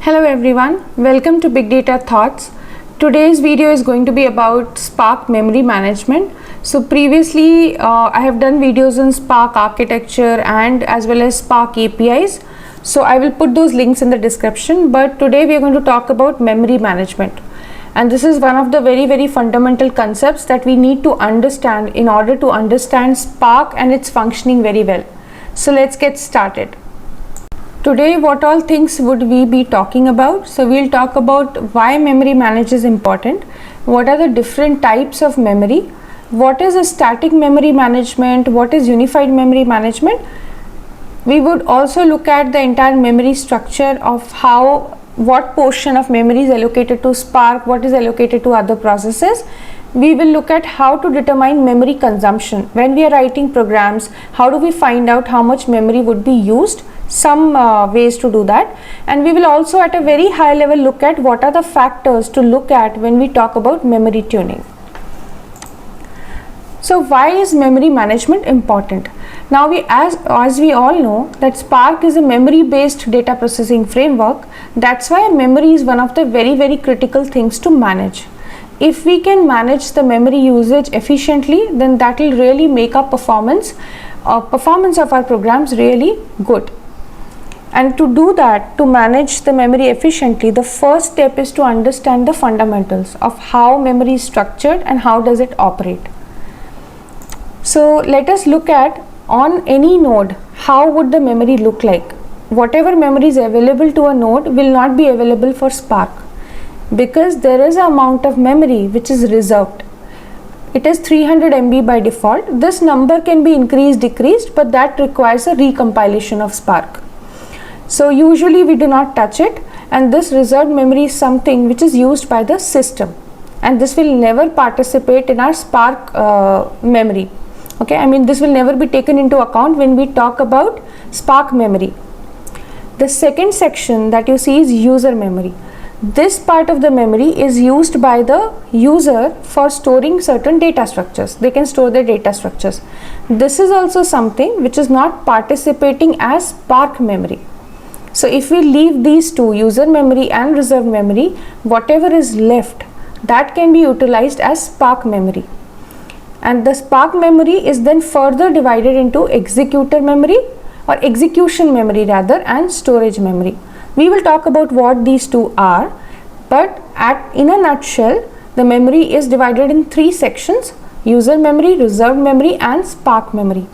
Hello everyone, welcome to Big Data Thoughts. Today's video is going to be about Spark memory management. So previously I have done videos on Spark architecture and as well as Spark APIs. So I will put those links in the description, but today we are going to talk about memory management. And this is one of the very fundamental concepts that we need to understand in order to understand Spark and its functioning very well. So let's get started. Today what all things would we be talking about? So we'll talk about why memory management is important, what are the different types of memory, what is a static memory management, what is unified memory management. We would also look at the entire memory structure of what portion of memory is allocated to Spark, what is allocated to other processes. We will look at how to determine memory consumption. When we are writing programs, how do we find out how much memory would be used? Some ways to do that, and we will also at a very high level look at what are the factors to look at when we talk about memory tuning. So why is memory management important? Now as we all know that Spark is a memory based data processing framework. That's why memory is one of the very critical things to manage. If we can manage the memory usage efficiently, then that will really make our performance of our programs really good. And to do that, to manage the memory efficiently, the first step is to understand the fundamentals of how memory is structured and how does it operate. So let us look at on any node, how would the memory look like? Whatever memory is available to a node will not be available for Spark, because there is an amount of memory which is reserved. It is 300 MB by default. This number can be increased, decreased, but that requires a recompilation of Spark. So usually we do not touch it, and this reserved memory is something which is used by the system, and this will never participate in our Spark memory. Okay, I mean this will never be taken into account when we talk about Spark memory. The second section that you see is user memory. This part of the memory is used by the user for storing certain data structures. They can store their data structures. This is also something which is not participating as Spark memory. So if we leave these two, user memory and reserved memory, whatever is left, that can be utilized as Spark memory. And the Spark memory is then further divided into executor memory, or execution memory rather, and storage memory. We will talk about what these two are, but in a nutshell, the memory is divided in three sections: user memory, reserved memory, and Spark memory.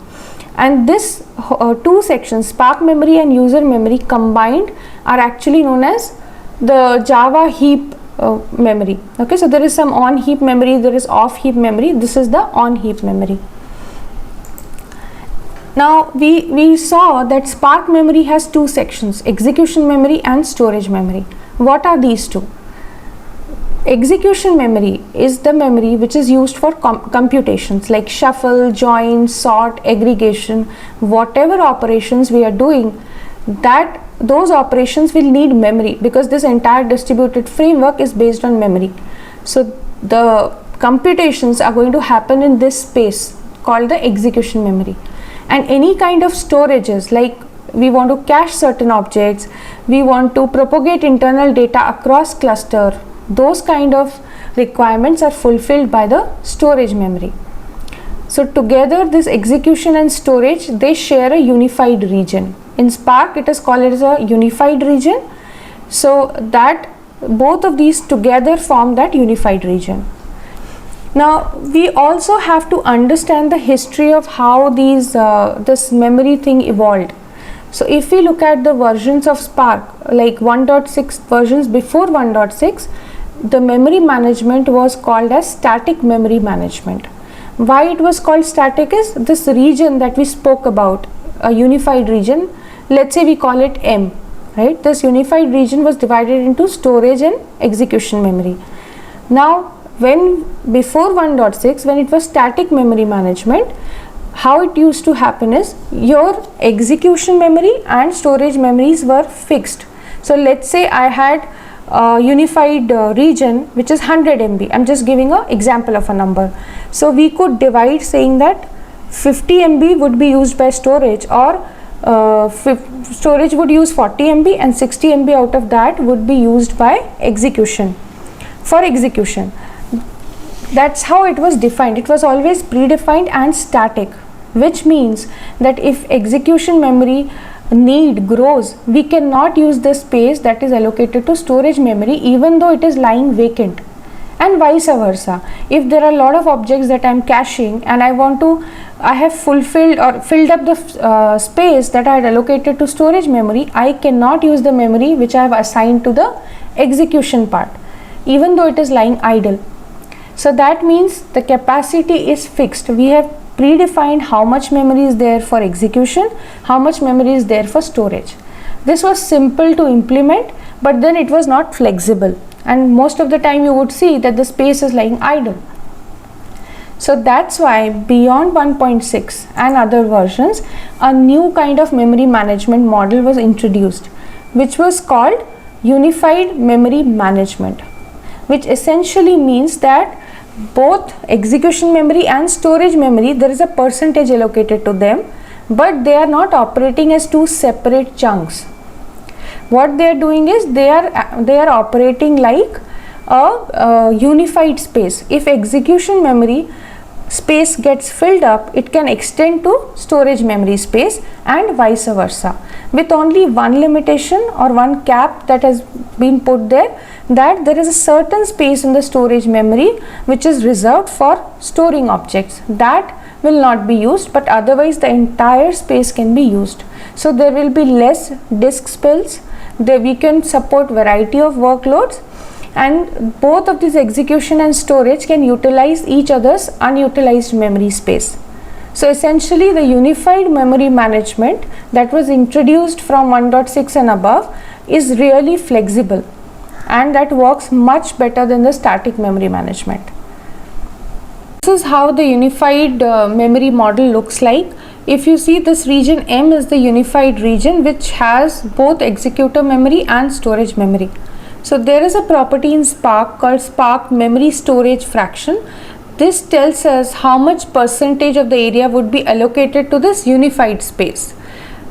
And this two sections, Spark memory and user memory combined, are actually known as the Java heap memory. Okay, so there is some on heap memory, there is off heap memory. This is the on heap memory. Now we saw that Spark memory has two sections, execution memory and storage memory. What are these two? Execution memory is the memory which is used for computations like shuffle, join, sort, aggregation. Whatever operations we are doing, those operations will need memory, because this entire distributed framework is based on memory. So the computations are going to happen in this space called the execution memory. And any kind of storages, like we want to cache certain objects, we want to propagate internal data across cluster, those kind of requirements are fulfilled by the storage memory. So together this execution and storage, they share a unified region. In Spark it is called as a unified region. So that both of these together form that unified region. Now we also have to understand the history of how this memory thing evolved. So if we look at the versions of Spark, like 1.6 versions before 1.6, the memory management was called as static memory management. Why it was called static is this region that we spoke about, a unified region, let's say we call it M, right? This unified region was divided into storage and execution memory. Now before 1.6, when it was static memory management, how it used to happen is your execution memory and storage memories were fixed. So let's say I had a unified region which is 100 MB. I'm just giving an example of a number. So we could divide saying that 50 MB would be used by storage, or storage would use 40 MB and 60 MB out of that would be used by execution, for execution. That's how it was defined. It was always predefined and static, which means that if execution memory need grows, we cannot use the space that is allocated to storage memory even though it is lying vacant, and vice versa. If there are a lot of objects that I am caching and I have fulfilled or filled up the space that I had allocated to storage memory, I cannot use the memory which I have assigned to the execution part even though it is lying idle. So that means the capacity is fixed. We have predefined how much memory is there for execution, how much memory is there for storage. This was simple to implement, but then it was not flexible, and most of the time you would see that the space is lying idle. So that's why beyond 1.6 and other versions, a new kind of memory management model was introduced, which was called unified memory management, which essentially means that both execution memory and storage memory, there is a percentage allocated to them, but they are not operating as two separate chunks. What they are doing is they are operating like a unified space. If execution memory space gets filled up, it can extend to storage memory space and vice versa, with only one limitation or one cap that has been put there, that there is a certain space in the storage memory which is reserved for storing objects. That will not be used, but otherwise the entire space can be used. So there will be less disk spills. We can support variety of workloads, and both of these execution and storage can utilize each other's unutilized memory space. So essentially the unified memory management that was introduced from 1.6 and above is really flexible, and that works much better than the static memory management. This is how the unified memory model looks like. If you see, this region M is the unified region which has both executor memory and storage memory. So there is a property in Spark called Spark memory storage fraction. This tells us how much percentage of the area would be allocated to this unified space.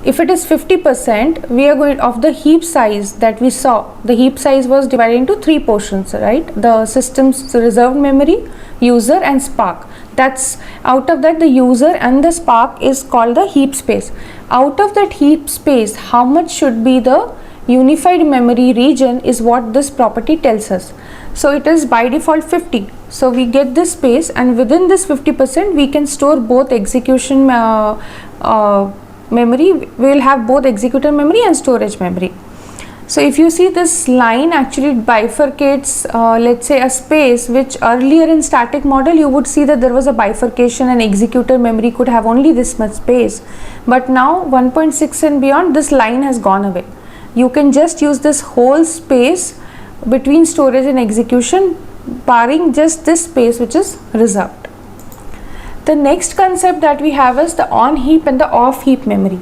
If it is 50%, we are going of the heap size that we saw. The heap size was divided into three portions, right? The system's reserved memory, user and Spark. That's out of that, the user and the Spark is called the heap space. Out of that heap space, how much should be the unified memory region is what this property tells us. So it is by default 50. So we get this space, and within this 50% we can store both execution memory. We will have both executor memory and storage memory. So if you see, this line actually bifurcates let's say a space which earlier in static model you would see that there was a bifurcation and executor memory could have only this much space, but now 1.6 and beyond, this line has gone away. You can just use this whole space between storage and execution, barring just this space which is reserved. The next concept that we have is the on heap and the off heap memory.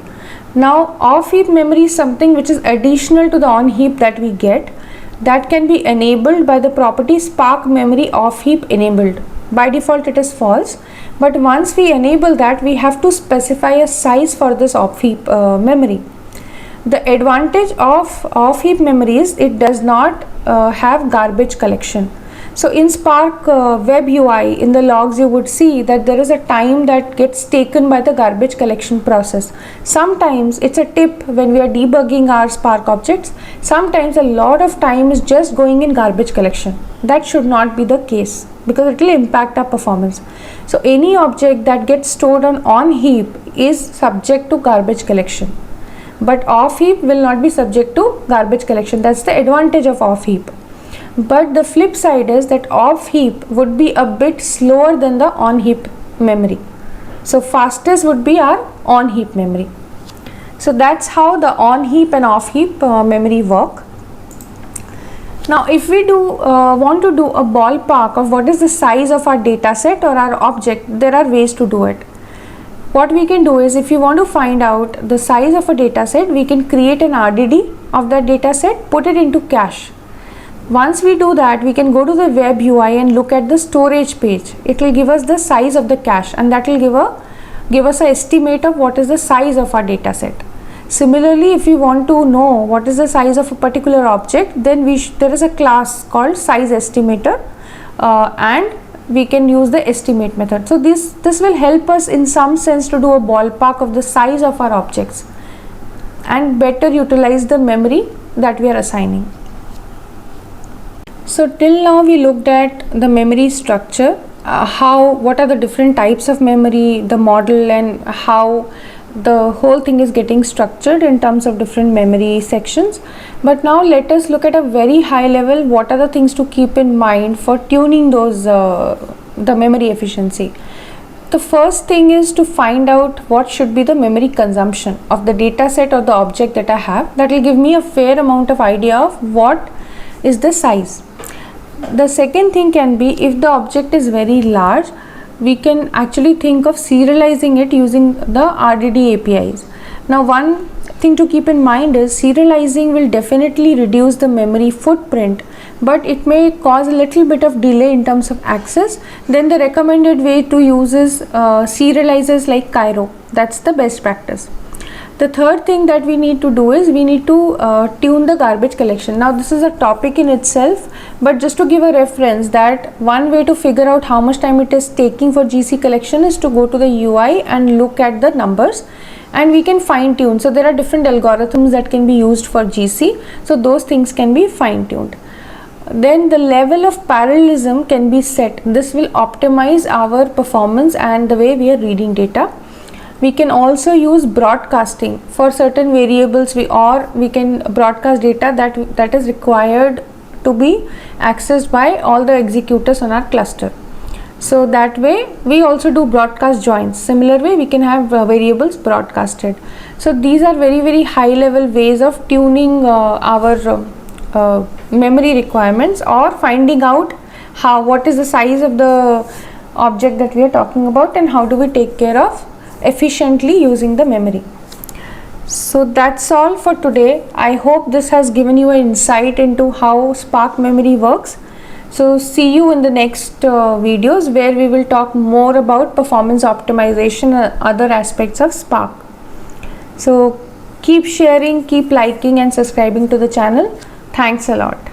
Now off heap memory is something which is additional to the on heap that we get, that can be enabled by the property Spark memory off heap enabled. By default it is false, but once we enable that, we have to specify a size for this off heap memory. The advantage of off heap memory is it does not have garbage collection. So in Spark web UI, in the logs you would see that there is a time that gets taken by the garbage collection process. Sometimes it's a tip when we are debugging our Spark objects. Sometimes a lot of time is just going in garbage collection. That should not be the case because it will impact our performance. So any object that gets stored on heap is subject to garbage collection, but off heap will not be subject to garbage collection. That's the advantage of off heap. But the flip side is that off heap would be a bit slower than the on heap memory. So fastest would be our on heap memory. So that's how the on heap and off heap memory work. Now if we want to do a ballpark of what is the size of our data set or our object, there are ways to do it. What we can do is, if you want to find out the size of a data set, we can create an RDD of that data set, put it into cache. Once we do that, we can go to the web UI and look at the storage page. It will give us the size of the cache, and that will give us an estimate of what is the size of our data set. Similarly, if we want to know what is the size of a particular object, then there is a class called size estimator, and we can use the estimate method. So this will help us in some sense to do a ballpark of the size of our objects and better utilize the memory that we are assigning. So till now we looked at the memory structure, what are the different types of memory, the model, and how the whole thing is getting structured in terms of different memory sections. But now let us look at a very high level, what are the things to keep in mind for tuning those the memory efficiency. The first thing is to find out what should be the memory consumption of the data set or the object that I have. That will give me a fair amount of idea of what is the size. The second thing can be, if the object is very large, we can actually think of serializing it using the RDD APIs. Now one thing to keep in mind is serializing will definitely reduce the memory footprint, but it may cause a little bit of delay in terms of access. Then the recommended way to use is serializers like Cairo. That's the best practice. The third thing that we need to do is we need to tune the garbage collection. Now this is a topic in itself, but just to give a reference, that one way to figure out how much time it is taking for GC collection is to go to the UI and look at the numbers, and we can fine tune. So there are different algorithms that can be used for GC, so those things can be fine tuned. Then the level of parallelism can be set. This will optimize our performance and the way we are reading data. We can also use broadcasting for certain variables, we can broadcast data that is required to be accessed by all the executors on our cluster. So that way we also do broadcast joins. Similar way we can have variables broadcasted. So these are very, very high level ways of tuning our memory requirements, or finding out what is the size of the object that we are talking about and how do we take care of efficiently using the memory. So that's all for today. I hope this has given you an insight into how Spark memory works. So see you in the next videos, where we will talk more about performance optimization and other aspects of Spark. So keep sharing, keep liking and subscribing to the channel. Thanks a lot.